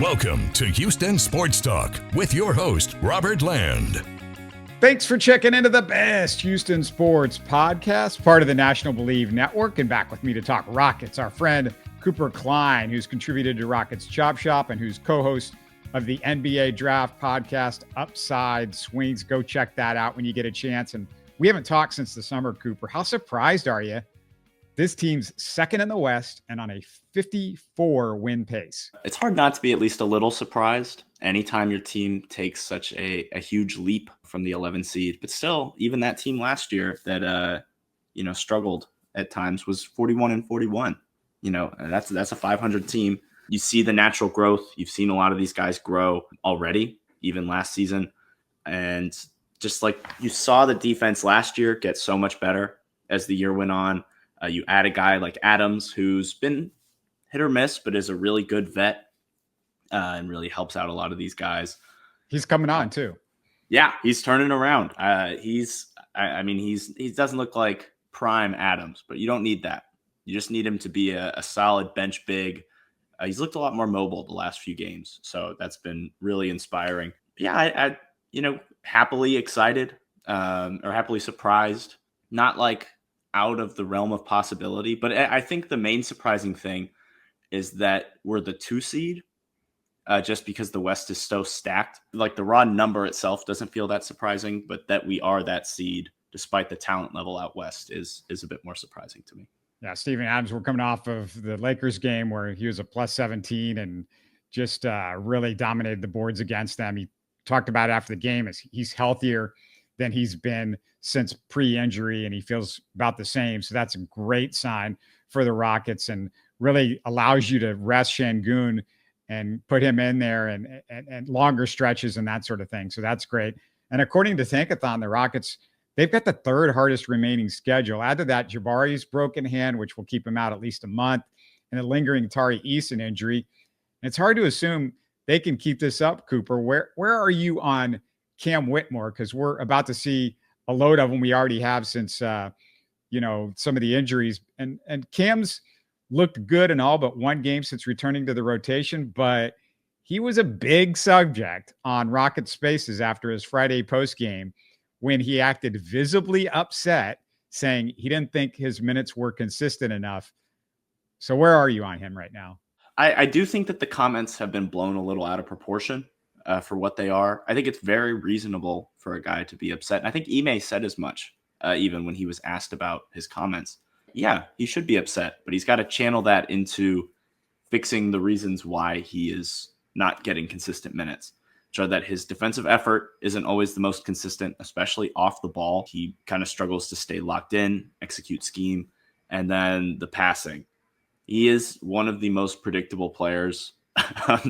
Welcome to Houston Sports Talk with your host, Robert Land. Thanks for checking into the best Houston sports podcast, part of the National Bleav Network. And back with me to talk Rockets, our friend Cooper Klein, who's contributed to Rockets Chop Shop and who's co-host of the NBA Draft podcast, Upside Swings. Go check that out when you get a chance. And we haven't talked since the summer, Cooper. How surprised are you? This team's second in the West and on a 54-win pace. It's hard not to be at least a little surprised anytime your team takes such a huge leap from the 11 seed. But still, even that team last year that struggled at times was 41-41. That's a 500 team. You see the natural growth. You've seen a lot of these guys grow already, even last season. And just like you saw the defense last year get so much better as the year went on. You add a guy like Adams, who's been hit or miss, but is a really good vet and really helps out a lot of these guys. He's coming on too. Yeah, he's turning around. He doesn't look like prime Adams, but you don't need that. You just need him to be a solid bench big. He's looked a lot more mobile the last few games, so that's been really inspiring. Yeah, I happily excited or happily surprised. Not like out of the realm of possibility. But I think the main surprising thing is that we're the 2 seed just because the West is so stacked. Like the raw number itself doesn't feel that surprising, but that we are that seed despite the talent level out West is a bit more surprising to me. Yeah, Steven Adams, we're coming off of the Lakers game where he was a plus 17 and just really dominated the boards against them. He talked about it after the game as he's healthier than he's been since pre-injury, and he feels about the same. So that's a great sign for the Rockets and really allows you to rest Şengün and put him in there and longer stretches and that sort of thing. So that's great. And according to Tankathon, the Rockets, they've got the 3rd hardest remaining schedule. Add to that Jabari's broken hand, which will keep him out at least a month, and a lingering Tari Eason injury. And it's hard to assume they can keep this up, Cooper. Where are you on Cam Whitmore? Because we're about to see a load of them we already have since, some of the injuries. And Cam's looked good in all but one game since returning to the rotation, but he was a big subject on Rocket Spaces after his Friday post game when he acted visibly upset, saying he didn't think his minutes were consistent enough. So where are you on him right now? I do think that the comments have been blown a little out of proportion. For what they are. I think it's very reasonable for a guy to be upset. And I think Ime said as much, even when he was asked about his comments. Yeah, he should be upset, but he's got to channel that into fixing the reasons why he is not getting consistent minutes. So that his defensive effort isn't always the most consistent, especially off the ball. He kind of struggles to stay locked in, execute scheme, and then the passing. He is one of the most predictable players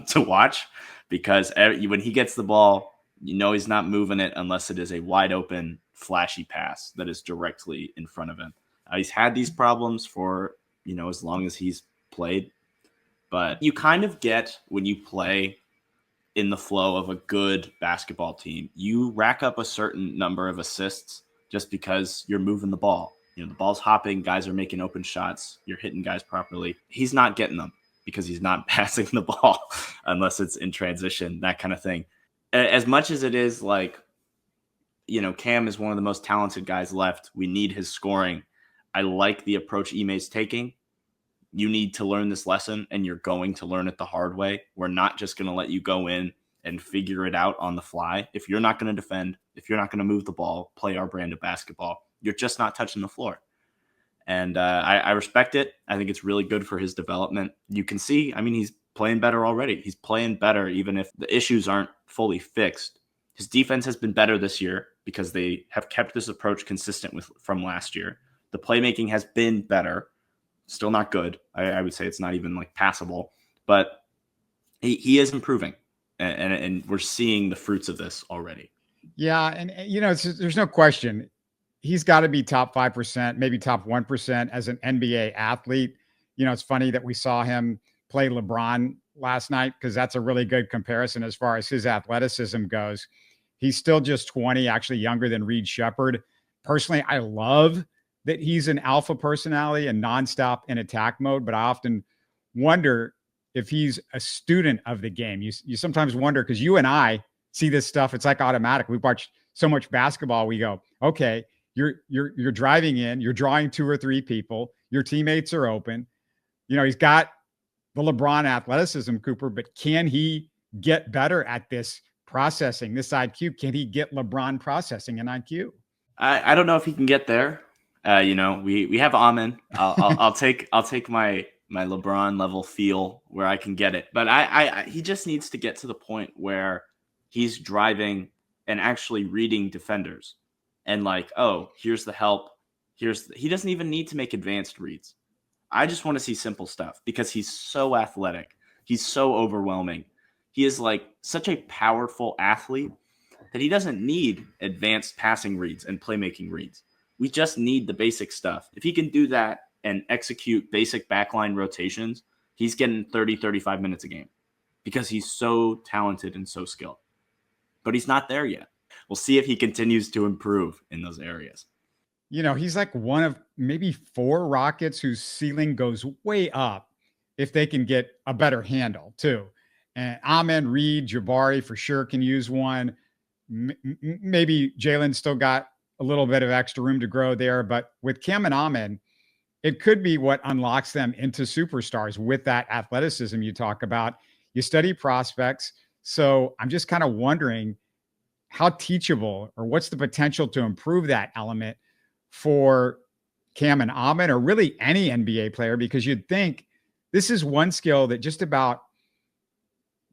to watch, because when he gets the ball, he's not moving it unless it is a wide open, flashy pass that is directly in front of him. He's had these problems for, as long as he's played. But you kind of get when you play in the flow of a good basketball team, you rack up a certain number of assists just because you're moving the ball. The ball's hopping, guys are making open shots, you're hitting guys properly. He's not getting them because he's not passing the ball unless it's in transition, that kind of thing. As much as it is like, Cam is one of the most talented guys left. We need his scoring. I like the approach Ime's taking. You need to learn this lesson, and you're going to learn it the hard way. We're not just going to let you go in and figure it out on the fly. If you're not going to defend, if you're not going to move the ball, play our brand of basketball, you're just not touching the floor. And I respect it. I think it's really good for his development. You can see, he's playing better already. He's playing better even if the issues aren't fully fixed. His defense has been better this year because they have kept this approach consistent from last year. The playmaking has been better. Still not good. I would say it's not even like passable, but he is improving. And we're seeing the fruits of this already. Yeah, and there's no question. He's got to be top 5%, maybe top 1% as an NBA athlete. It's funny that we saw him play LeBron last night because that's a really good comparison as far as his athleticism goes. He's still just 20, actually younger than Reed Sheppard. Personally, I love that he's an alpha personality and nonstop in attack mode, but I often wonder if he's a student of the game. You sometimes wonder, because you and I see this stuff. It's like automatic. We've watched so much basketball. We go, okay, you're driving in, you're drawing 2 or 3 people. Your teammates are open. He's got the LeBron athleticism, Cooper, but can he get better at this processing, this IQ? Can he get LeBron processing an IQ? I don't know if he can get there. We have Amen. I'll take my LeBron level feel where I can get it, but he just needs to get to the point where he's driving and actually reading defenders, and like, oh, here's the help. He doesn't even need to make advanced reads. I just want to see simple stuff because he's so athletic. He's so overwhelming. He is like such a powerful athlete that he doesn't need advanced passing reads and playmaking reads. We just need the basic stuff. If he can do that and execute basic backline rotations, he's getting 30, 35 minutes a game because he's so talented and so skilled. But he's not there yet. We'll see if he continues to improve in those areas. He's like one of maybe 4 Rockets whose ceiling goes way up if they can get a better handle too. And Amen, Reed, Jabari for sure can use one. Maybe Jalen's still got a little bit of extra room to grow there. But with Cam and Amen, it could be what unlocks them into superstars with that athleticism you talk about. You study prospects. So I'm just kind of wondering how teachable, or what's the potential to improve that element for Cam and Amen, or really any NBA player, because you'd think this is one skill that just about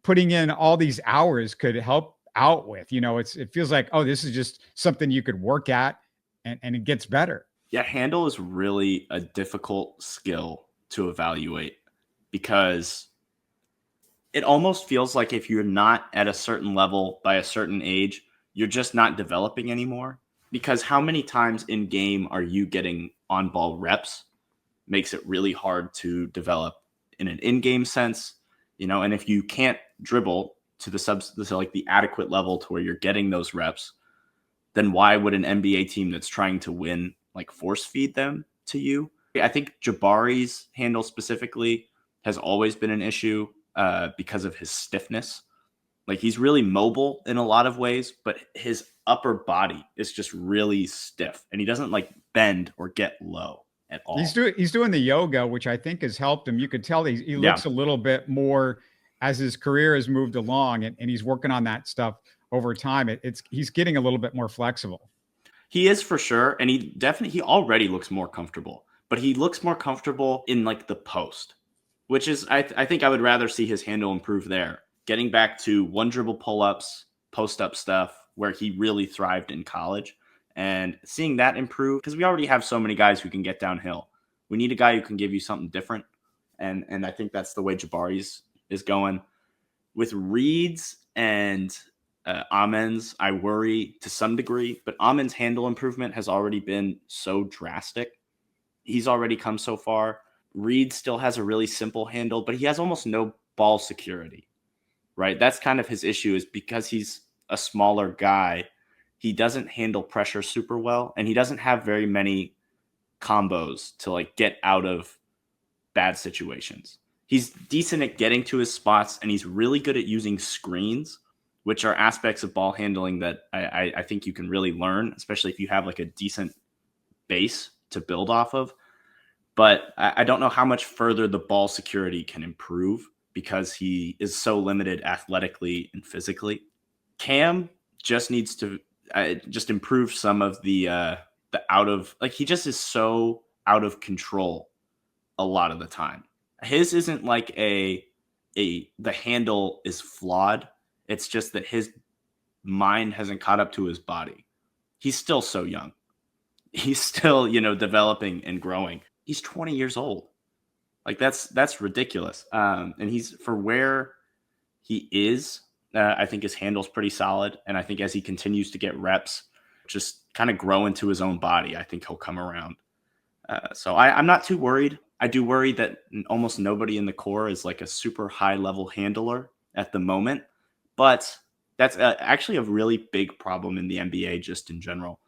putting in all these hours could help out with. It feels like, oh, this is just something you could work at and it gets better. Yeah, handle is really a difficult skill to evaluate because it almost feels like if you're not at a certain level by a certain age, you're just not developing anymore. Because how many times in game are you getting on ball reps makes it really hard to develop in an in-game sense, and if you can't dribble to the adequate level to where you're getting those reps, then why would an NBA team that's trying to win force feed them to you? I think Jabari's handle specifically has always been an issue because of his stiffness. He's really mobile in a lot of ways, but his upper body is just really stiff and he doesn't bend or get low at all. He's doing the yoga, which I think has helped him. You could tell he looks a little bit more as his career has moved along, and he's working on that stuff over time. He's getting a little bit more flexible. He is for sure. And he already looks more comfortable, but he looks more comfortable in the post, which is, I think I would rather see his handle improve there. Getting back to one dribble pull-ups, post-up stuff where he really thrived in college, and seeing that improve, because we already have so many guys who can get downhill. We need a guy who can give you something different, and I think that's the way Jabari's is going. With Reed's and Amen's, I worry to some degree, but Amen's handle improvement has already been so drastic. He's already come so far. Reed still has a really simple handle, but he has almost no ball security. Right? That's kind of his issue, is because he's a smaller guy, he doesn't handle pressure super well, and he doesn't have very many combos to get out of bad situations. He's decent at getting to his spots, and he's really good at using screens, which are aspects of ball handling that I think you can really learn, especially if you have a decent base to build off of. But I don't know how much further the ball security can improve, because he is so limited athletically and physically. Cam just needs to just improve some of the out of, he just is so out of control a lot of the time. His isn't the handle is flawed. It's just that his mind hasn't caught up to his body. He's still so young. He's still, developing and growing. He's 20 years old. That's ridiculous. And he's, for where he is, I think his handle's pretty solid. And I think as he continues to get reps, just kind of grow into his own body, I think he'll come around. So I'm not too worried. I do worry that almost nobody in the core is a super high level handler at the moment, but that's actually a really big problem in the NBA just in general.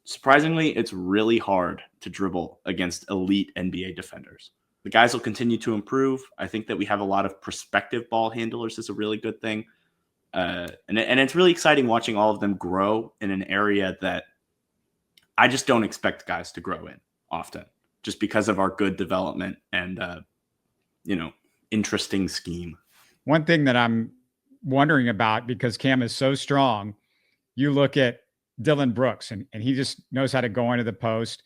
Surprisingly, it's really hard to dribble against elite NBA defenders. The guys will continue to improve. I think that we have a lot of prospective ball handlers is a really good thing. And it's really exciting watching all of them grow in an area that I just don't expect guys to grow in often, just because of our good development and, interesting scheme. One thing that I'm wondering about, because Cam is so strong, you look at Dillon Brooks and he just knows how to go into the post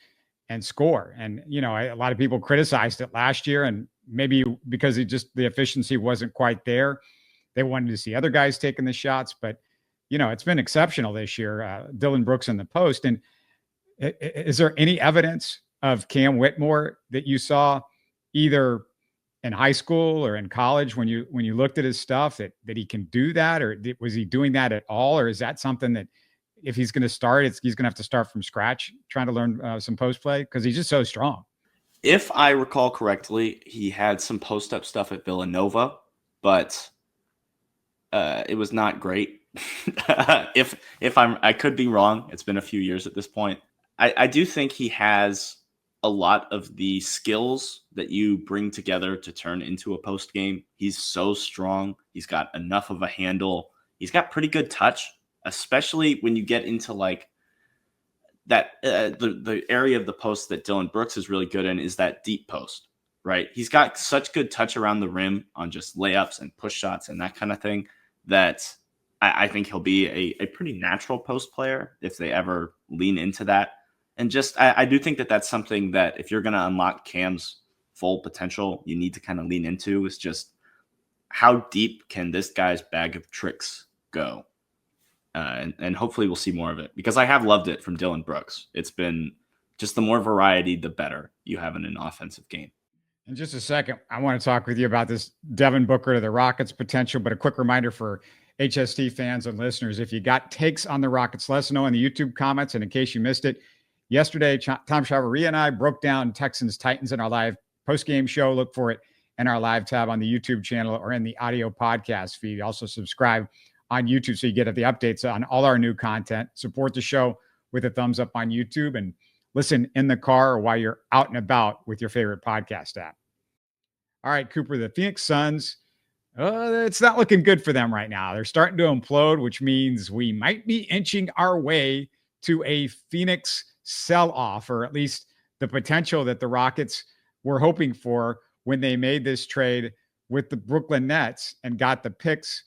and score. And, a lot of people criticized it last year, and maybe because the efficiency wasn't quite there. They wanted to see other guys taking the shots, but it's been exceptional this year. Dillon Brooks in the post. And is there any evidence of Cam Whitmore that you saw either in high school or in college when you looked at his stuff that he can do that, or was he doing that at all? Or is that something that if he's going to start, he's going to have to start from scratch trying to learn some post play, because he's just so strong? If I recall correctly, he had some post up stuff at Villanova, but it was not great. I could be wrong. It's been a few years at this point. I do think he has a lot of the skills that you bring together to turn into a post game. He's so strong. He's got enough of a handle. He's got pretty good touch, especially when you get into like that. The area of the post that Dillon Brooks is really good in is that deep post, right? He's got such good touch around the rim on just layups and push shots and that kind of thing that I think he'll be a pretty natural post player if they ever lean into that. And just, I do think that that's something that if you're going to unlock Cam's full potential, you need to kind of lean into, is just how deep can this guy's bag of tricks go? And hopefully we'll see more of it, because I have loved it from Dillon Brooks. It's been just the more variety, the better you have in an offensive game. In just a second, I want to talk with you about this Devin Booker to the Rockets potential, but a quick reminder for HST fans and listeners, if you got takes on the Rockets, let us know in the YouTube comments. And in case you missed it, yesterday, Tom Chavaria and I broke down Texans-Titans in our live post-game show. Look for it in our live tab on the YouTube channel or in the audio podcast feed. Also subscribe on YouTube so you get the updates on all our new content. Support the show with a thumbs up on YouTube and listen in the car or while you're out and about with your favorite podcast app. All right, Cooper, the Phoenix Suns, it's not looking good for them right now. They're starting to implode, which means we might be inching our way to a Phoenix sell-off, or at least the potential that the Rockets were hoping for when they made this trade with the Brooklyn Nets and got the picks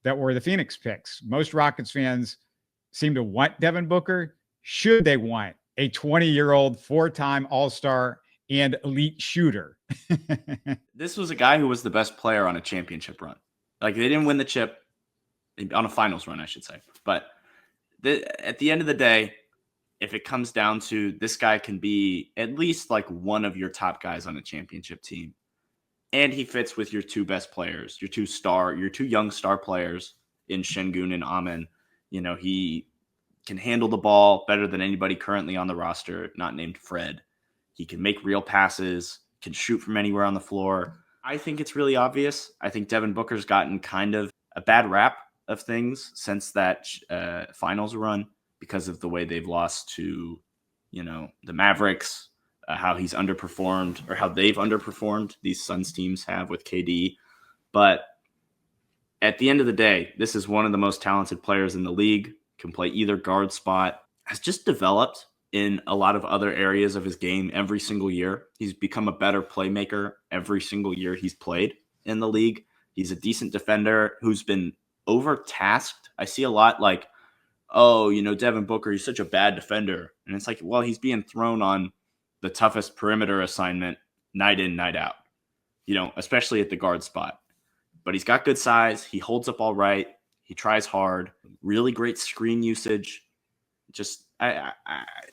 that were the Phoenix picks. Most Rockets fans seem to want Devin Booker. Should they want a 20-year-old four-time All-Star and elite shooter? This was a guy who was the best player on a championship run. Like, they didn't win the chip on a finals run, I should say. But at the end of the day, if it comes down to this guy can be at least like one of your top guys on a championship team, and he fits with your two best players, your two young star players in Şengün and Amen. He can handle the ball better than anybody currently on the roster, not named Fred. He can make real passes, can shoot from anywhere on the floor. I think it's really obvious. I think Devin Booker's gotten kind of a bad rap of things since that finals run, because of the way they've lost to, the Mavericks, how he's underperformed, or how they've underperformed, these Suns teams have with KD. But at the end of the day, this is one of the most talented players in the league, can play either guard spot, has just developed in a lot of other areas of his game every single year. He's become a better playmaker every single year he's played in the league. He's a decent defender who's been overtasked. I see a lot like, oh, Devin Booker, he's such a bad defender. And it's like, well, he's being thrown on the toughest perimeter assignment night in, night out, especially at the guard spot. But he's got good size. He holds up all right. He tries hard. Really great screen usage. Just,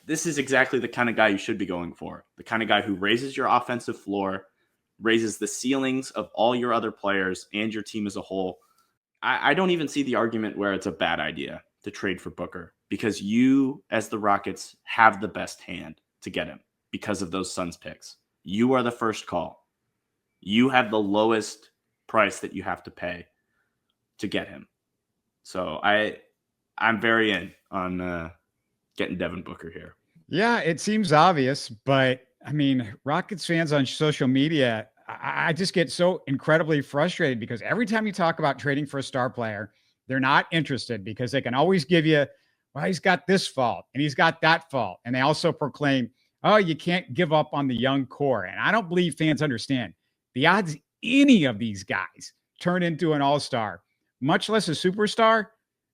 this is exactly the kind of guy you should be going for. The kind of guy who raises your offensive floor, raises the ceilings of all your other players and your team as a whole. I don't even see the argument where it's a bad idea to trade for Booker, because you, as the Rockets, have the best hand to get him because of those Suns picks. You are the first call. You have the lowest price that you have to pay to get him. So I'm very in on getting Devin Booker here. Yeah, it seems obvious, but I mean, Rockets fans on social media, I just get so incredibly frustrated because every time you talk about trading for a star player, they're not interested because they can always give you, well, he's got this fault and he's got that fault. And they also proclaim, oh, you can't give up on the young core. And I don't believe fans understand the odds any of these guys turn into an all-star, much less a superstar.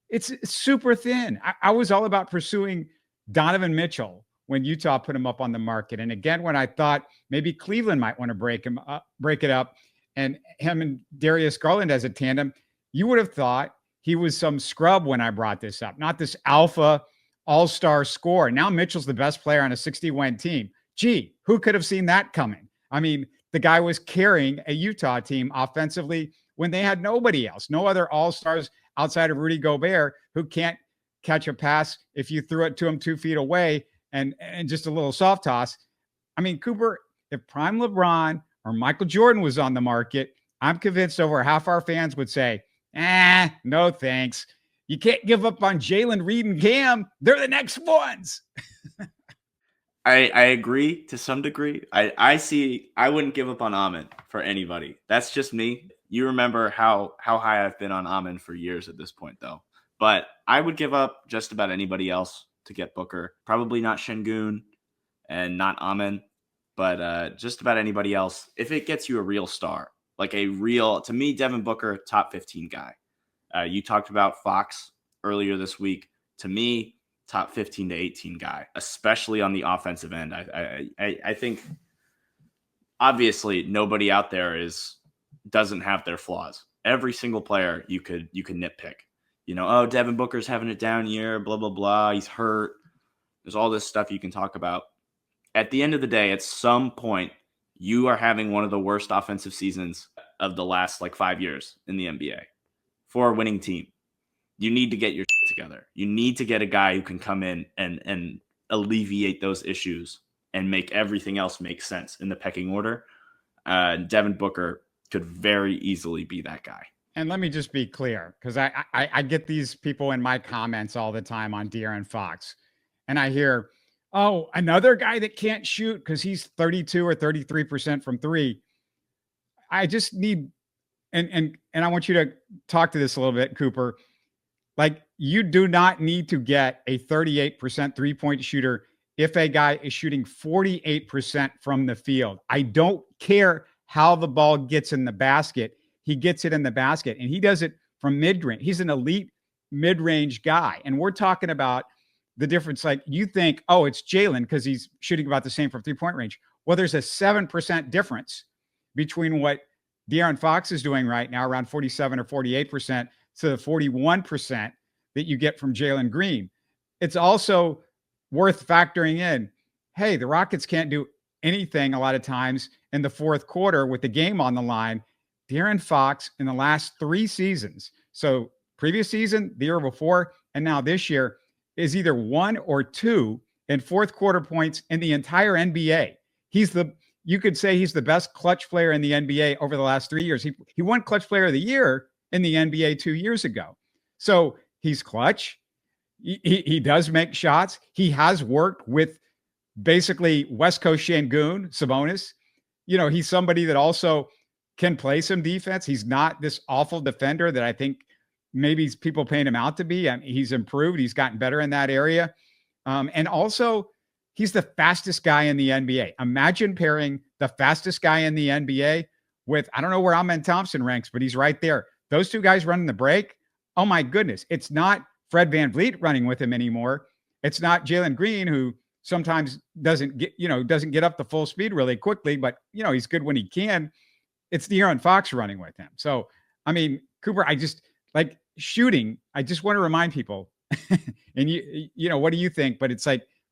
It's super thin. I was all about pursuing Donovan Mitchell when Utah put him up on the market. And again, when I thought maybe Cleveland might want to break it up, and him and Darius Garland as a tandem, you would have thought he was some scrub when I brought this up, not this alpha all-star scorer. Now Mitchell's the best player on a 60-win team. Gee, who could have seen that coming? I mean, the guy was carrying a Utah team offensively when they had nobody else, no other all-stars outside of Rudy Gobert, who can't catch a pass if you threw it to him 2 feet away and just a little soft toss. I mean, Cooper, if prime LeBron or Michael Jordan was on the market, I'm convinced over half our fans would say, no thanks. You can't give up on Jalen, Reed, and Cam. They're the next ones. I agree to some degree. I wouldn't give up on Amen for anybody. That's just me. You remember how high I've been on Amen for years at this point, though. But I would give up just about anybody else to get Booker. Probably not Şengün and not Amen, but just about anybody else. If it gets you a real star, like to me, Devin Booker, top 15 guy. You talked about Fox earlier this week. To me, top 15 to 18 guy, especially on the offensive end. I think obviously nobody out there doesn't have their flaws. Every single player you could nitpick. Devin Booker's having a down year, blah, blah, blah. He's hurt. There's all this stuff you can talk about. At the end of the day, at some point, you are having one of the worst offensive seasons of the last 5 years in the NBA for a winning team. You need to get your shit together. You need to get a guy who can come in and alleviate those issues and make everything else make sense in the pecking order. Devin Booker could very easily be that guy. And let me just be clear, because I get these people in my comments all the time on De'Aaron Fox, and I hear, oh, another guy that can't shoot because he's 32 or 33% from three. I just need, and I want you to talk to this a little bit, Cooper. You do not need to get a 38% three-point shooter if a guy is shooting 48% from the field. I don't care how the ball gets in the basket. He gets it in the basket, and he does it from mid-range. He's an elite mid-range guy. And we're talking about the difference. You think, oh, it's Jalen because he's shooting about the same from three-point range. Well, there's a 7% difference between what De'Aaron Fox is doing right now, around 47 or 48%, to the 41% that you get from Jalen Green. It's also worth factoring in, hey, the Rockets can't do anything a lot of times in the fourth quarter with the game on the line. De'Aaron Fox in the last 3 seasons, so previous season, the year before, and now this year, is either 1 or 2 in fourth quarter points in the entire NBA. You could say he's the best clutch player in the NBA over the last 3 years. He won clutch player of the year in the NBA 2 years ago. So he's clutch. He does make shots. He has worked with basically West Coast Şengün, Sabonis. He's somebody that also can play some defense. He's not this awful defender that I think maybe people paint him out to be. He's improved. He's gotten better in that area. And also, he's the fastest guy in the NBA. Imagine pairing the fastest guy in the NBA with, I don't know where Amen Thompson ranks, but he's right there. Those two guys running the break. Oh my goodness. It's not Fred VanVleet running with him anymore. It's not Jalen Green, who sometimes doesn't get up to full speed really quickly, but he's good when he can. It's De'Aaron Fox running with him. So, I mean, Cooper, I just shooting. I just want to remind people, and what do you think? But it's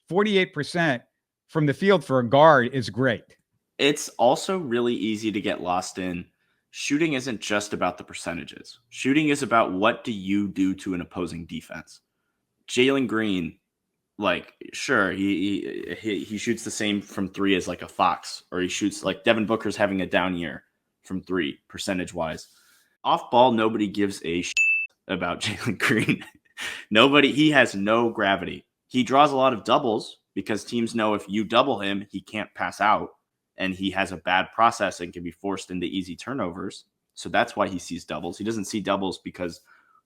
48% from the field for a guard is great. It's also really easy to get lost in. Shooting isn't just about the percentages. Shooting is about what do you do to an opposing defense. Jalen Green, sure, he shoots the same from three as a Fox, or he shoots Devin Booker's having a down year from three percentage-wise. Off ball, nobody gives a shit about Jalen Green. He has no gravity. He draws a lot of doubles because teams know if you double him, he can't pass out and he has a bad process and can be forced into easy turnovers. So that's why he sees doubles. He doesn't see doubles because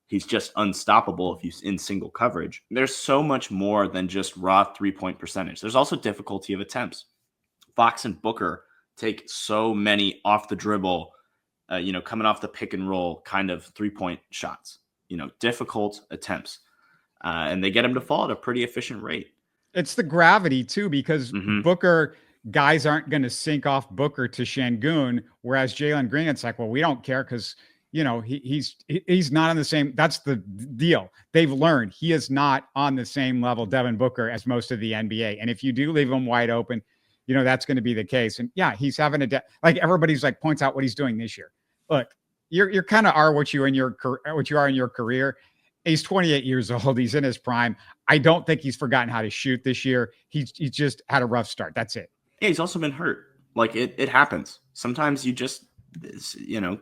he's just unstoppable if he's in single coverage. There's so much more than just raw 3-point percentage. There's also difficulty of attempts. Fox and Booker take so many off the dribble, coming off the pick and roll kind of 3-point shots, difficult attempts. And they get him to fall at a pretty efficient rate. It's the gravity too, because Booker, guys aren't going to sink off Booker to Şengün, whereas Jalen Green, it's like, well, we don't care because he's not on the same. That's the deal. They've learned he is not on the same level, Devin Booker, as most of the NBA. And if you do leave him wide open, that's going to be the case. And yeah, he's having like everybody's like points out what he's doing this year. Look, you're kind of are what you are in your career. He's 28 years old. He's in his prime. I don't think he's forgotten how to shoot this year. He just had a rough start. That's it. Yeah, he's also been hurt. Like it happens. Sometimes you just,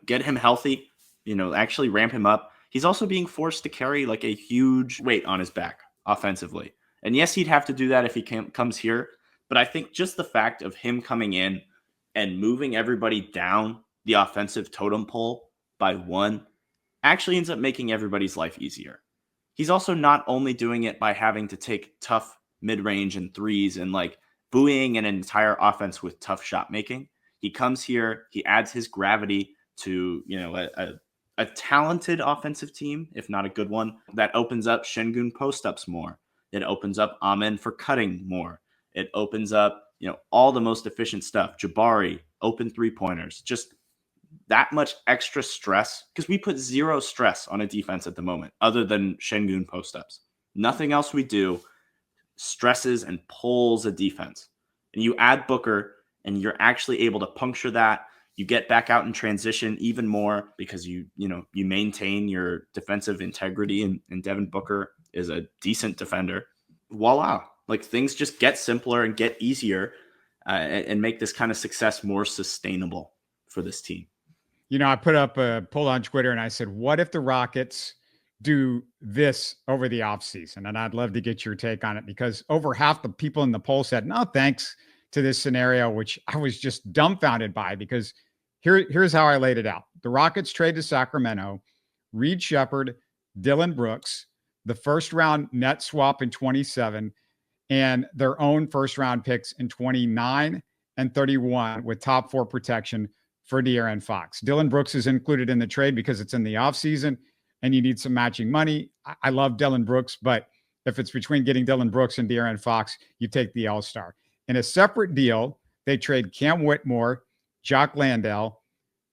get him healthy, actually ramp him up. He's also being forced to carry like a huge weight on his back offensively. And yes, he'd have to do that if he comes here. But I think just the fact of him coming in and moving everybody down the offensive totem pole by one actually ends up making everybody's life easier. He's also not only doing it by having to take tough mid-range and threes and like buoying an entire offense with tough shot making. He comes here, he adds his gravity to, a talented offensive team, if not a good one, that opens up Şengün post-ups more. It opens up Amen for cutting more. It opens up, all the most efficient stuff. Jabari, open three-pointers, just that much extra stress, because we put zero stress on a defense at the moment other than Şengün post-ups. Nothing else we do stresses and pulls a defense. And you add Booker and you're actually able to puncture that. You get back out in transition even more because you maintain your defensive integrity, and Devin Booker is a decent defender. Voila. Like things just get simpler and get easier and make this kind of success more sustainable for this team. I put up a poll on Twitter and I said, what if the Rockets do this over the offseason? And I'd love to get your take on it, because over half the people in the poll said, no, thanks to this scenario, which I was just dumbfounded by, because here's how I laid it out. The Rockets trade to Sacramento, Reed Sheppard, Dillon Brooks, the first round net swap in 27, and their own first round picks in 29 and 31 with top 4 protection for De'Aaron Fox. Dillon Brooks is included in the trade because it's in the offseason and you need some matching money. I love Dillon Brooks, but if it's between getting Dillon Brooks and De'Aaron Fox, you take the All-Star. In a separate deal, they trade Cam Whitmore, Jock Landale,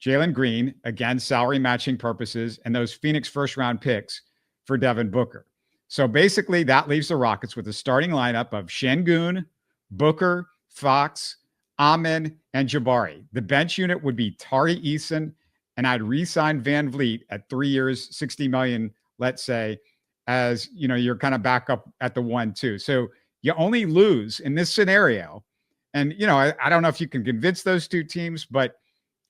Jalen Green, again, salary matching purposes, and those Phoenix first-round picks for Devin Booker. So basically, that leaves the Rockets with a starting lineup of Şengün, Booker, Fox, Amen, and Jabari. The bench unit would be Tari Eason, and I'd re-sign Van Vliet at 3 years, $60 million, let's say, as you're kind of back up at the 1-2. So you only lose in this scenario. And I don't know if you can convince those two teams, but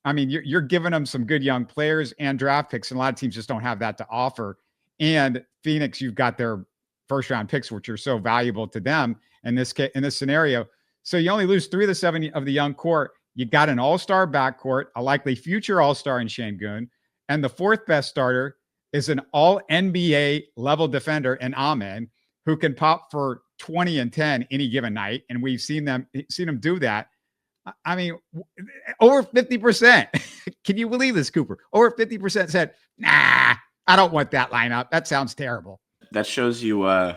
I mean, you're giving them some good young players and draft picks, and a lot of teams just don't have that to offer. And Phoenix, you've got their first round picks, which are so valuable to them in this scenario. So you only lose 3 of the 7 of the young core. You got an all-star backcourt, a likely future all-star in Şengün, and the fourth best starter is an all-NBA level defender in Amen, who can pop for 20 and 10 any given night. And we've seen them do that. I mean, over 50%. Can you believe this, Cooper? Over 50% said, nah, I don't want that lineup. That sounds terrible. That shows you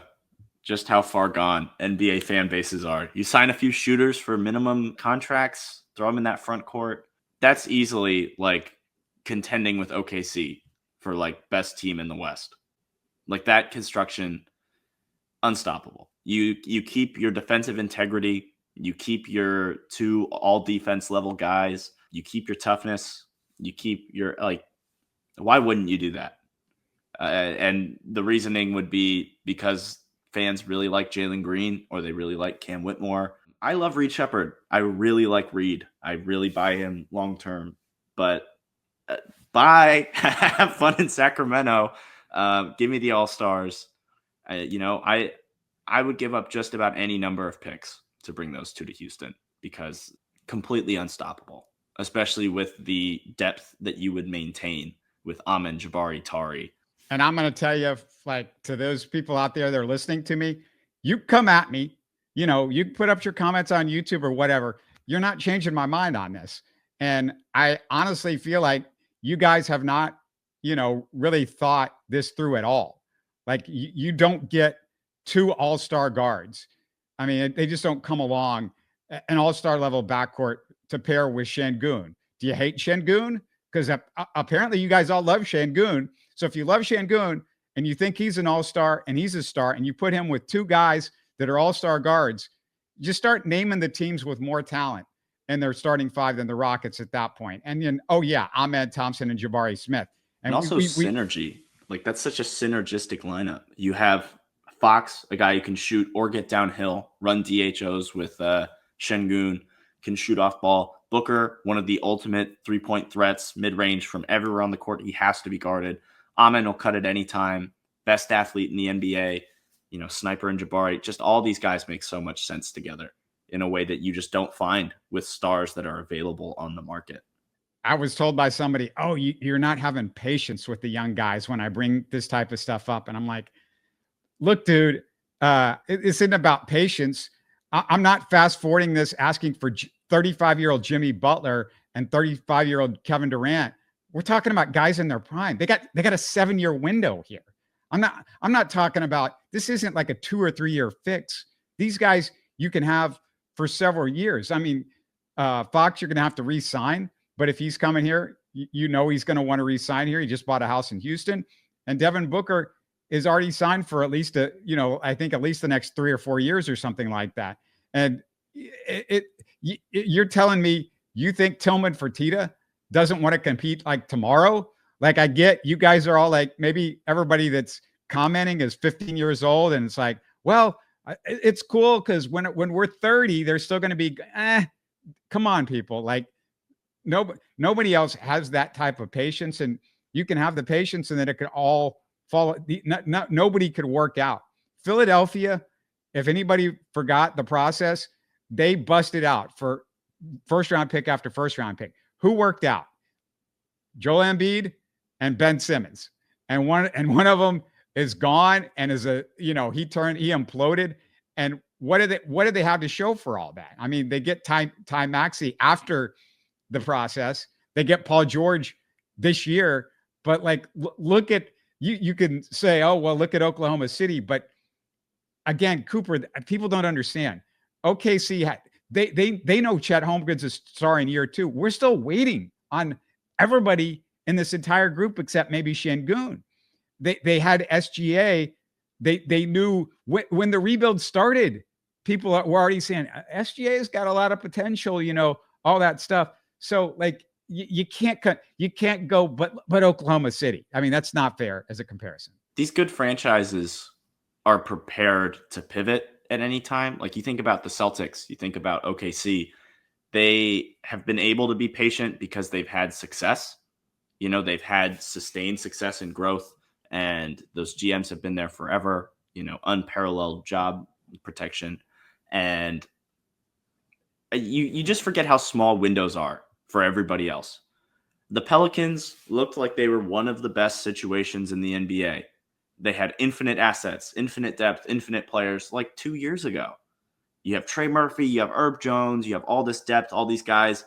just how far gone NBA fan bases are. You sign a few shooters for minimum contracts, throw them in that front court. That's easily like contending with OKC for like best team in the West. Like that construction, unstoppable. You keep your defensive integrity. You keep your 2 all defense level guys. You keep your toughness. You keep your why wouldn't you do that? And the reasoning would be because fans really like Jalen Green or they really like Cam Whitmore. I love Reed Sheppard. I really like Reed. I really buy him long term. But bye. Have fun in Sacramento. Give me the All-Stars. I would give up just about any number of picks to bring those two to Houston, because completely unstoppable, especially with the depth that you would maintain with Amen, Jabari, Tari. And I'm going to tell you, like, to those people out there that are listening to me, you come at me, you put up your comments on YouTube or whatever. You're not changing my mind on this. And I honestly feel like you guys have not, really thought this through at all. Like, you don't get two all-star guards. I mean, they just don't come along, an all-star level backcourt to pair with Şengün. Do you hate Şengün? Because apparently you guys all love Şengün. So if you love Şengün and you think he's an all-star and he's a star, and you put him with two guys that are all-star guards, just start naming the teams with more talent and they're starting five than the Rockets at that point. And then, Ahmed Thompson and Jabari Smith. And also synergy. Like, that's such a synergistic lineup. You have Fox, a guy who can shoot or get downhill, run DHOs with Şengün, can shoot off ball. Booker, one of the ultimate three-point threats, mid-range from everywhere on the court. He has to be guarded. Amen will cut at any time. Best athlete in the NBA. Sniper and Jabari. Just all these guys make so much sense together in a way that you just don't find with stars that are available on the market. I was told by somebody, oh, you're not having patience with the young guys when I bring this type of stuff up. And I'm like, look, dude, it isn't about patience. I'm not fast forwarding this asking for 35-year-old Jimmy Butler and 35-year-old Kevin Durant. We're talking about guys in their prime. They got a 7-year window here. I'm not talking about, this isn't like a 2 or 3 year fix. These guys you can have for several years. I mean, Fox, you're going to have to re-sign, but if he's coming here, he's going to want to re-sign here. He just bought a house in Houston, and Devin Booker is already signed for at least I think at least the next 3 or 4 years or something like that. And you're telling me you think Tillman Fertitta doesn't want to compete like tomorrow? Like, I get you guys are all like, maybe everybody that's commenting is 15 years old. And it's like, well, it's cool because when we're 30, they're still going to be, come on, people. Like, nobody else has that type of patience. And you can have the patience and then it could all fall. Nobody could work out. Philadelphia, if anybody forgot the process, they busted out for first round pick after first round pick. Who worked out? Joel Embiid and Ben Simmons. And one of them is gone and is he imploded. And what did they have to show for all that? I mean, they get Ty Maxey after the process. They get Paul George this year. But like, look at, you can say, oh, well, look at Oklahoma City. But again, Cooper, people don't understand. OKC, they know Chet Holmgren's a star in year 2. We're still waiting on everybody in this entire group except maybe Şengün. They had SGA. They knew when the rebuild started, people were already saying SGA's got a lot of potential, all that stuff. So like you can't go but Oklahoma City. I mean, that's not fair as a comparison. These good franchises are prepared to pivot at any time. Like, you think about the Celtics, you think about OKC, they have been able to be patient because they've had success. They've had sustained success and growth, and those GMs have been there forever, unparalleled job protection. And you just forget how small windows are for everybody else. The Pelicans looked like they were one of the best situations in the NBA. They had infinite assets, infinite depth, infinite players like 2 years ago. You have Trey Murphy, you have Herb Jones, you have all this depth, all these guys.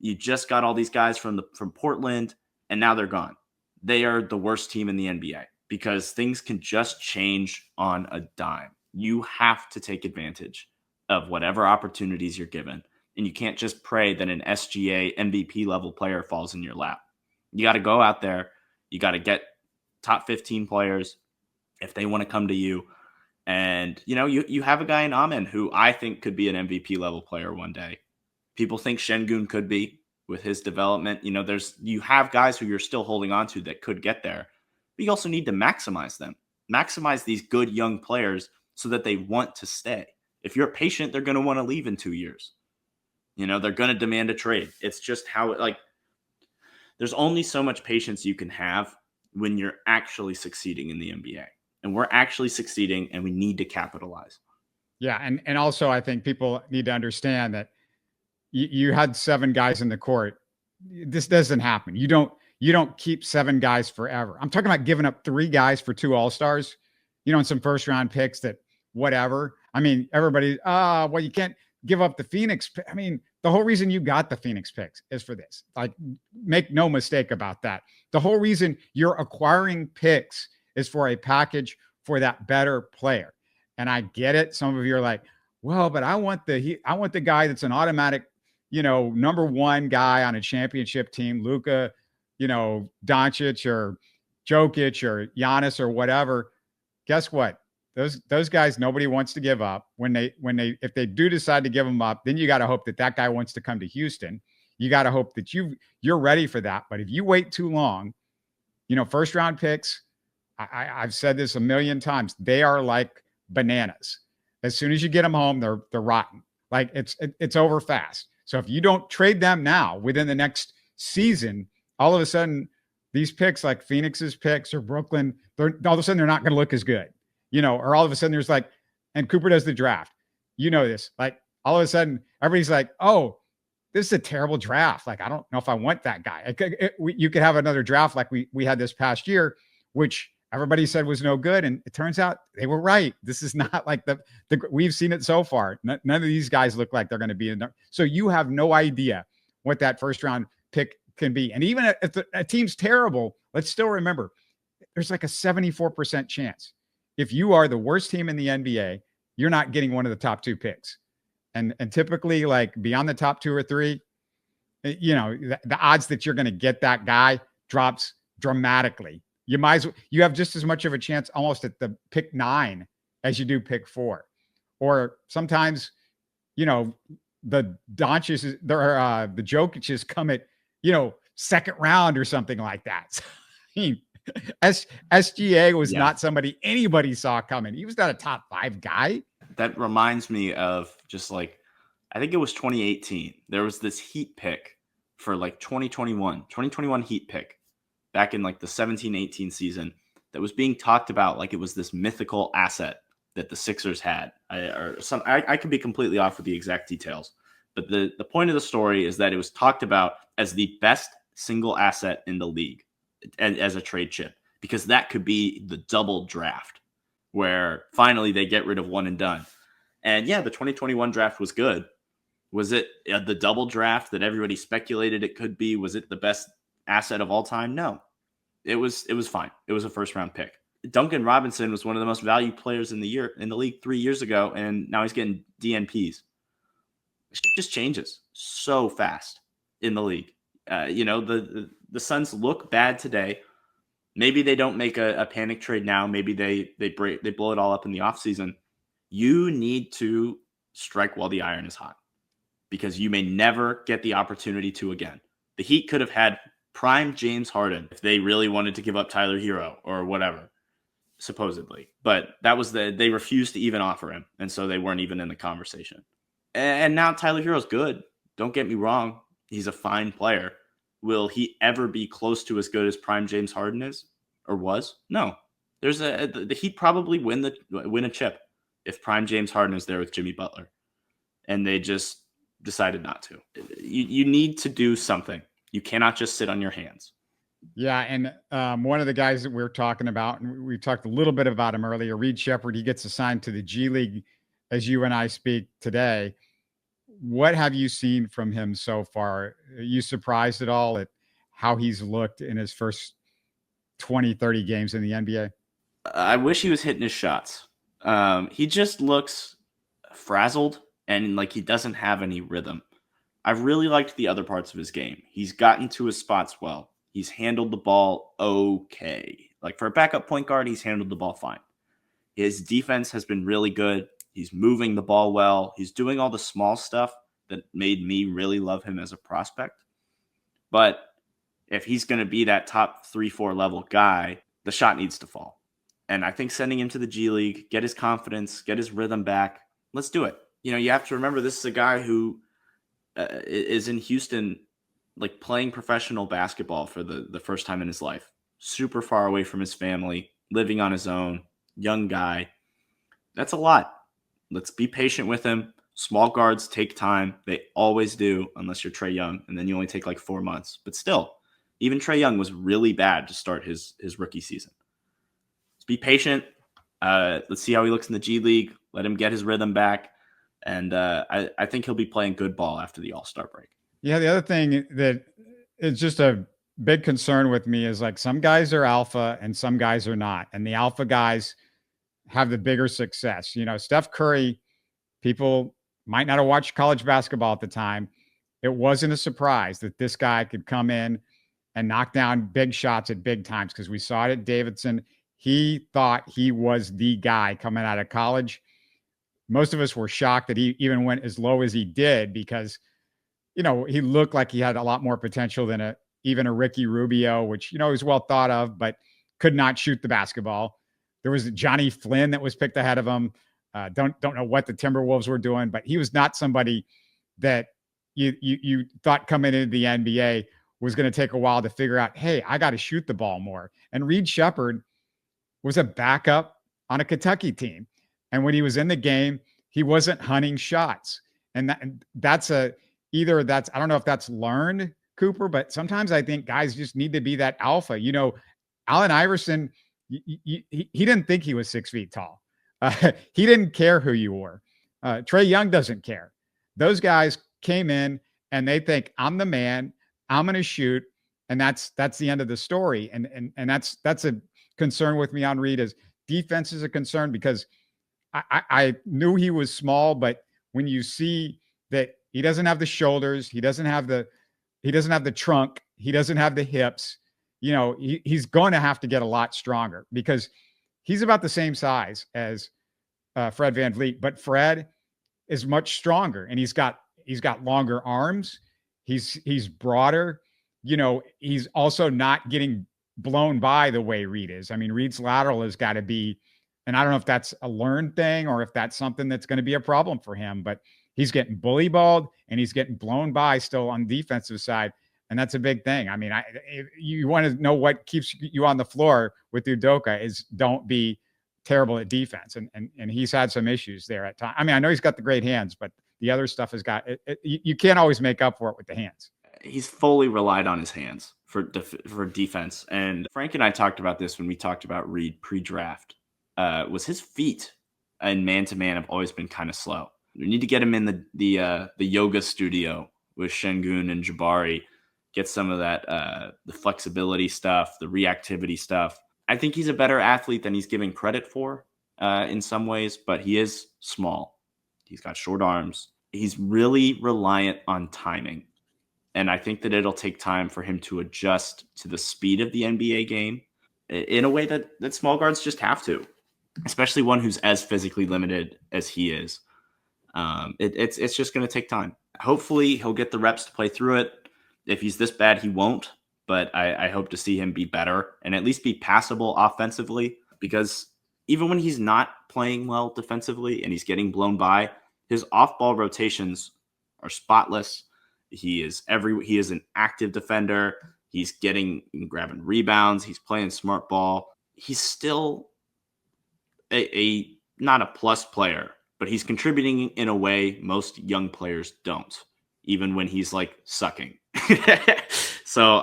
You just got all these guys from Portland, and now they're gone. They are the worst team in the NBA because things can just change on a dime. You have to take advantage of whatever opportunities you're given, and you can't just pray that an SGA MVP level player falls in your lap. You got to go out there. You got to get top 15 players if they want to come to you. And, you have a guy in Amen who I think could be an MVP level player one day. People think Şengün could be with his development. You have guys who you're still holding on to that could get there, but you also need to maximize them. Maximize these good young players so that they want to stay. If you're patient, they're going to want to leave in 2 years. They're going to demand a trade. It's just how there's only so much patience you can have when you're actually succeeding in the NBA. and we're actually succeeding, and we need to capitalize. Yeah. And also I think people need to understand that you had 7 guys in the court. This doesn't happen. You don't keep 7 guys forever. I'm talking about giving up 3 guys for 2 All-Stars, and some first round picks that whatever. I mean, everybody, well, you can't give up the Phoenix. I mean, the whole reason you got the Phoenix picks is for this. Like, make no mistake about that. The whole reason you're acquiring picks is for a package for that better player. And I get it. Some of you are like, well, but I want the guy that's an automatic, number 1 guy on a championship team, Luka, Doncic or Jokic or Giannis or whatever. Guess what? Those guys nobody wants to give up. If they do decide to give them up, then you got to hope that guy wants to come to Houston. You got to hope that you're ready for that. But if you wait too long, first round picks, I've said this a million times, they are like bananas. As soon as you get them home, they're rotten. Like it's over fast. So if you don't trade them now within the next season, all of a sudden these picks, like Phoenix's picks or Brooklyn, all of a sudden they're not going to look as good, or all of a sudden there's like, and Cooper does the draft, this, like all of a sudden everybody's like, oh, this is a terrible draft. Like, I don't know if I want that guy. You could have another draft like we had this past year, which everybody said was no good. And it turns out they were right. This is not like we've seen it so far. None of these guys look like they're going to be in there. So you have no idea what that first round pick can be. And even if a team's terrible, let's still remember there's like a 74% chance. If you are the worst team in the NBA, you're not getting one of the top 2 picks. And typically, like beyond the top 2 or 3, the odds that you're going to get that guy drops dramatically. You have just as much of a chance almost at the pick 9 as you do pick 4. Or sometimes, the Doncic, the Jokic's come at, second round or something like that. So, I mean, SGA was not somebody anybody saw coming. He was not a top 5 guy. That reminds me of just like, I think it was 2018. There was this Heat pick for like 2021 Heat pick back in like the 17-18 season that was being talked about like it was this mythical asset that the Sixers had. I could be completely off with the exact details, but the point of the story is that it was talked about as the best single asset in the league and as a trade chip, because that could be the double draft where finally they get rid of one and done. And yeah, the 2021 draft was good. Was it the double draft that everybody speculated it could be? Was it the best asset of all time? No, it was fine. It was a first round pick. Duncan Robinson was one of the most valued players in the league 3 years ago, and now he's getting DNPs. It just changes so fast in the league. The Suns look bad today. Maybe they don't make a panic trade now. Maybe they blow it all up in the offseason. You need to strike while the iron is hot, because you may never get the opportunity to again. The Heat could have had prime James Harden if they really wanted to give up Tyler Hero or whatever, supposedly. But they refused to even offer him, and so they weren't even in the conversation. And now Tyler Hero's good. Don't get me wrong. He's a fine player. Will he ever be close to as good as prime James Harden is or was? No. The Heat probably win a chip if prime James Harden is there with Jimmy Butler, and they just decided not to. You need to do something. You cannot just sit on your hands. Yeah, and one of the guys that we're talking about, and we talked a little bit about him earlier, Reed Sheppard, he gets assigned to the G League as you and I speak today. What have you seen from him so far? Are you surprised at all at how he's looked in his first 20, 30 games in the NBA? I wish he was hitting his shots. He just looks frazzled and like he doesn't have any rhythm. I've really liked the other parts of his game. He's gotten to his spots well. He's handled the ball okay. Like for a backup point guard, he's handled the ball fine. His defense has been really good. He's moving the ball well. He's doing all the small stuff that made me really love him as a prospect. But if he's going to be that top 3-4 level guy, the shot needs to fall. And I think sending him to the G League, get his confidence, get his rhythm back. Let's do it. You have to remember this is a guy who is in Houston, like playing professional basketball for the first time in his life. Super far away from his family, living on his own, young guy. That's a lot. Let's be patient with him. Small guards take time. They always do, unless you're Trae Young, and then you only take like 4 months. But still, even Trae Young was really bad to start his rookie season. Let's be patient. Let's see how he looks in the G League. Let him get his rhythm back. And I think he'll be playing good ball after the All-Star break. Yeah, the other thing that is just a big concern with me is like some guys are alpha and some guys are not. And the alpha guys have the bigger success. You know, Steph Curry, people might not have watched college basketball at the time. It wasn't a surprise that this guy could come in and knock down big shots at big times because we saw it at Davidson. He thought he was the guy coming out of college. Most of us were shocked that he even went as low as he did because, you know, he looked like he had a lot more potential than even a Ricky Rubio, which, you know, is well thought of, but could not shoot the basketball. There was Johnny Flynn that was picked ahead of him. Don't know what the Timberwolves were doing, but he was not somebody that you thought coming into the NBA was going to take a while to figure out, hey, I got to shoot the ball more. And Reed Sheppard was a backup on a Kentucky team. And when he was in the game, he wasn't hunting shots. And that's I don't know if that's learned, Cooper, but sometimes I think guys just need to be that alpha. You know, Allen Iverson, he didn't think he was 6 feet tall. He didn't care who you were. Trae Young doesn't care. Those guys came in and they think, I'm the man, I'm going to shoot. And that's the end of the story. And that's a concern with me on Reed. Is defense is a concern because I knew he was small, but when you see that he doesn't have the shoulders, he doesn't have the trunk, he doesn't have the hips, you know, he's going to have to get a lot stronger because he's about the same size as Fred VanVleet, but Fred is much stronger and he's got longer arms. He's broader, you know, he's also not getting blown by the way Reed is. I mean, Reed's lateral has got to be, and I don't know if that's a learned thing or if that's something that's going to be a problem for him, but he's getting bully balled and he's getting blown by still on the defensive side. And that's a big thing. I mean, you want to know what keeps you on the floor with Udoka is don't be terrible at defense. And he's had some issues there at times. I mean, I know he's got the great hands, but the other stuff has got you can't always make up for it with the hands. He's fully relied on his hands for defense. And Frank and I talked about this when we talked about Reed pre-draft. Was his feet in man-to-man have always been kind of slow. We need to get him in the yoga studio with Şengün and Jabari, get some of that the flexibility stuff, the reactivity stuff. I think he's a better athlete than he's given credit for in some ways, but he is small. He's got short arms. He's really reliant on timing. And I think that it'll take time for him to adjust to the speed of the NBA game in a way that small guards just have to, especially one who's as physically limited as he is. It's just going to take time. Hopefully he'll get the reps to play through it. If he's this bad, he won't. But I hope to see him be better and at least be passable offensively, because even when he's not playing well defensively and he's getting blown by, his off-ball rotations are spotless. He is an active defender. He's grabbing rebounds. He's playing smart ball. He's still a not a plus player, but he's contributing in a way most young players don't, even when he's like sucking. So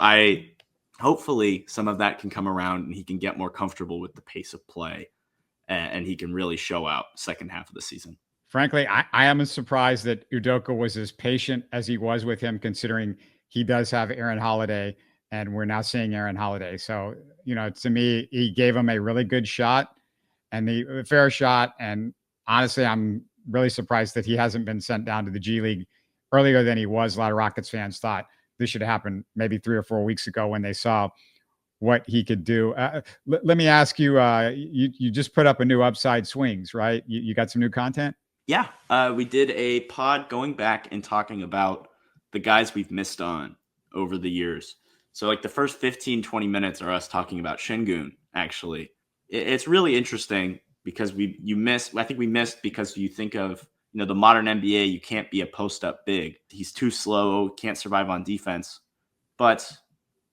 hopefully some of that can come around and he can get more comfortable with the pace of play and he can really show out second half of the season. Frankly, I am surprised that Udoka was as patient as he was with him, considering he does have Aaron Holiday and we're now seeing Aaron Holiday. So, you know, to me, he gave him a really good shot and the fair shot. And honestly, I'm really surprised that he hasn't been sent down to the G League earlier than he was. A lot of Rockets fans thought this should happen maybe 3 or 4 weeks ago when they saw what he could do. Let me ask you, you just put up a new Upside Swings, right? You got some new content? Yeah, we did a pod going back and talking about the guys we've missed on over the years. So like the first 15, 20 minutes are us talking about Şengün, actually. It's really interesting because I think we missed because you think of, you know, the modern NBA, you can't be a post-up big. He's too slow, can't survive on defense. But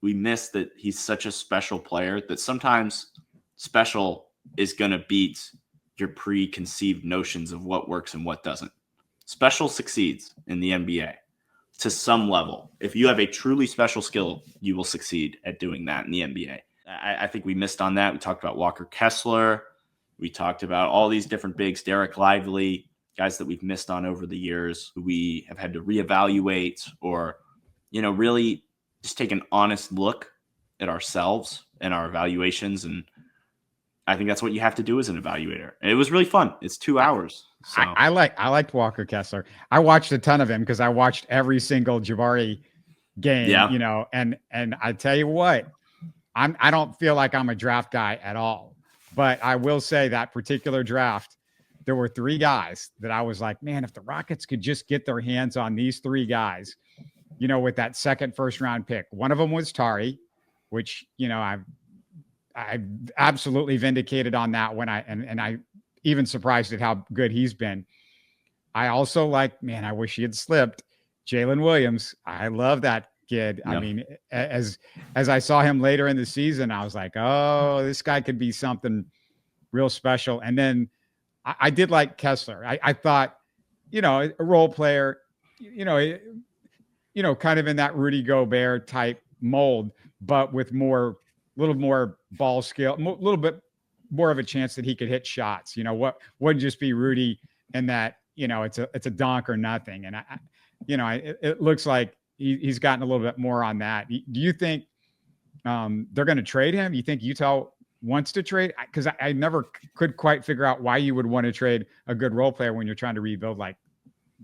we missed that he's such a special player that sometimes special is going to beat your preconceived notions of what works and what doesn't. Special succeeds in the NBA to some level. If you have a truly special skill, you will succeed at doing that in the NBA. I think we missed on that. We talked about Walker Kessler. We talked about all these different bigs, Derek Lively, guys that we've missed on over the years, who we have had to reevaluate or, really just take an honest look at ourselves and our evaluations. And I think that's what you have to do as an evaluator. And it was really fun. It's 2 hours. So. I liked Walker Kessler. I watched a ton of him because I watched every single Jabari game, and I tell you what, I don't feel like I'm a draft guy at all, but I will say that particular draft, there were 3 guys that I was like, man, if the Rockets could just get their hands on these 3 guys, with that second first round pick. One of them was Tari, which, I absolutely vindicated on that one. I even surprised at how good he's been. I also I wish he had slipped Jalen Williams. I love that kid. Yeah. I mean, as I saw him later in the season, I was like, oh, this guy could be something real special. And then I did like Kessler. I thought, a role player, kind of in that Rudy Gobert type mold, but with little more ball skill, a little bit more of a chance that he could hit shots. What wouldn't just be Rudy and that, it's a dunk or nothing. And it looks like he's gotten a little bit more on that. Do you think they're going to trade him? You think Utah wants to trade? Because I never could quite figure out why you would want to trade a good role player when you're trying to rebuild like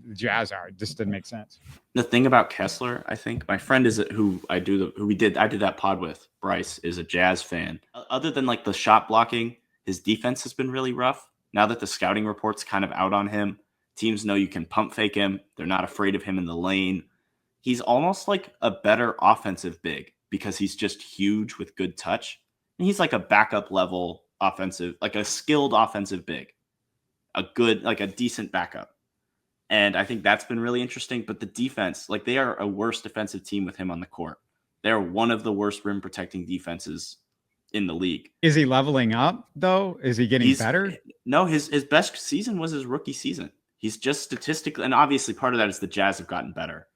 the Jazz are. It just didn't make sense. The thing about Kessler, I think my friend I did that pod with, Bryce, is a Jazz fan. Other than like the shot blocking, his defense has been really rough. Now that the scouting report's kind of out on him, teams know you can pump fake him. They're not afraid of him in the lane. He's almost like a better offensive big because he's just huge with good touch. And he's like a backup level offensive, like a skilled offensive big, a decent backup. And I think that's been really interesting. But the defense, they are a worse defensive team with him on the court. They're one of the worst rim protecting defenses in the league. Is he leveling up though? Is he getting better? No, his best season was his rookie season. He's just statistically, and obviously part of that is the Jazz have gotten better.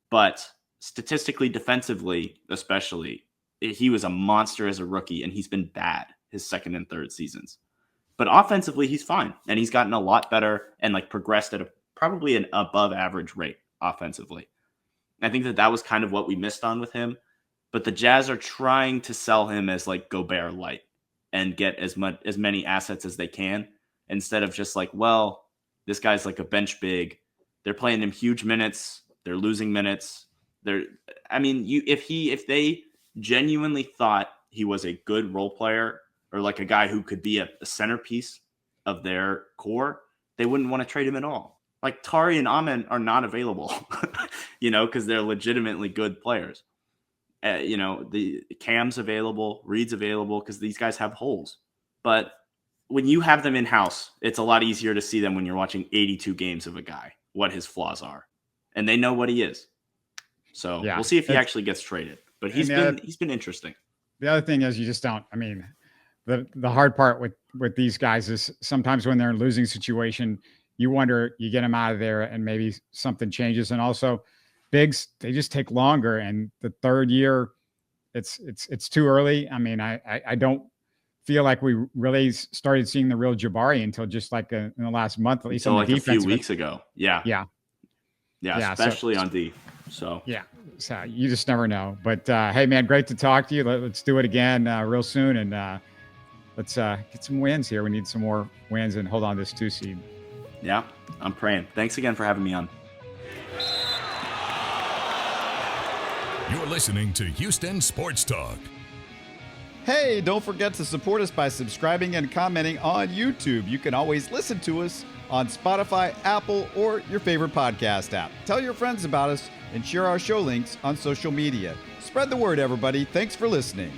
But statistically, defensively, especially, he was a monster as a rookie, and he's been bad his second and third seasons. But offensively, he's fine, and he's gotten a lot better and progressed at probably an above average rate offensively. I think that was kind of what we missed on with him. But the Jazz are trying to sell him as Gobert light and get as many assets as they can instead of just this guy's a bench big. They're playing him huge minutes. They're losing minutes. If they genuinely thought he was a good role player or a guy who could be a centerpiece of their core, they wouldn't want to trade him at all. Tari and Amen are not available, because they're legitimately good players. The Cam's available, Reed's available because these guys have holes. But when you have them in-house, it's a lot easier to see them when you're watching 82 games of a guy, what his flaws are. And they know what he is. So we'll see if he actually gets traded. But he's been interesting. The other thing is you just don't. The hard part with these guys is sometimes when they're in a losing situation, you wonder, you get them out of there and maybe something changes. And also bigs, they just take longer. And the third year, it's too early. I don't feel like we really started seeing the real Jabari until just in the last month, at least on the defense. A few weeks ago. Yeah. Yeah. Especially on D. So so you just never know. But hey, man, great to talk to you. Let's do it again real soon, and let's get some wins here. We need some more wins and hold on to this 2 seed. Yeah, I'm praying. Thanks again for having me on. You're listening to Houston Sports Talk. Hey, don't forget to support us by subscribing and commenting on YouTube. You can always listen to us on Spotify, Apple, or your favorite podcast app. Tell your friends about us and share our show links on social media. Spread the word, everybody. Thanks for listening.